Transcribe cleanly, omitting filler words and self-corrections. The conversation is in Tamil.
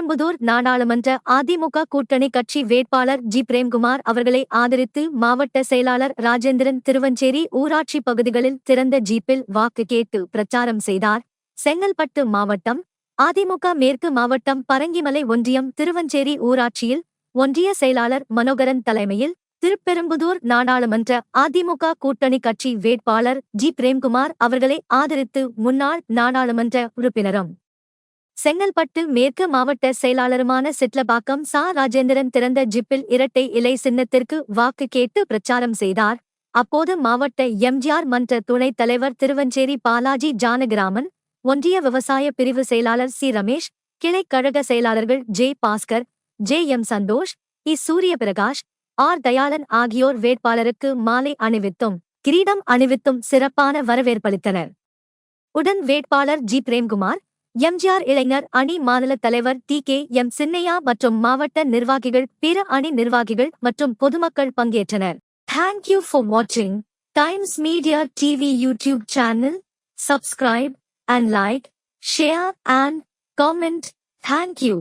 திருப்பெரும்புதூர் நாடாளுமன்ற அதிமுக கூட்டணி கட்சி வேட்பாளர் ஜி பிரேம்குமார் அவர்களை ஆதரித்து மாவட்ட செயலாளர் ராஜேந்திரன் திருவஞ்சேரி ஊராட்சி பகுதிகளில் திறந்த ஜீப்பில் வாக்கு கேட்டு பிரச்சாரம் செய்தார். செங்கல்பட்டு மாவட்டம் அதிமுக மேற்கு மாவட்டம் பரங்கிமலை ஒன்றியம் திருவஞ்சேரி ஊராட்சியில் ஒன்றிய செயலாளர் மனோகரன் தலைமையில் திருப்பெரும்புதூர் நாடாளுமன்ற அதிமுக கூட்டணி கட்சி வேட்பாளர் ஜி பிரேம்குமார் அவர்களை ஆதரித்து முன்னாள் நாடாளுமன்ற உறுப்பினரும் செங்கல்பட்டு மேற்கு மாவட்ட செயலாளருமான சிட்லபாக்கம் சா ராஜேந்திரன் திறந்த ஜிப்பில் இரட்டை இலை சின்னத்திற்கு வாக்கு கேட்டு பிரச்சாரம் செய்தார். அப்போது மாவட்ட எம்ஜிஆர் மன்ற துணைத் தலைவர் திருவஞ்சேரி பாலாஜி ஜானகிராமன், ஒன்றிய விவசாய பிரிவு செயலாளர் சி ரமேஷ், கிளை கழக செயலாளர்கள் J Bhaskar, J M Santhosh, E Suryaprakash, R Dayalan ஆகியோர் வேட்பாளருக்கு மாலை அணிவித்தும் கிரீடம் அணிவித்தும் சிறப்பான வரவேற்பளித்தனர். உடன் வேட்பாளர் ஜி பிரேம்குமார், எம்ஜிஆர் இளைஞர் அணி மாநில தலைவர் டி கே எம் சின்னையா மற்றும் மாவட்ட நிர்வாகிகள், பிற அணி நிர்வாகிகள் மற்றும் பொதுமக்கள் பங்கேற்றனர். Thank you for watching Times Media TV YouTube channel. Subscribe and like, share and comment. Thank you.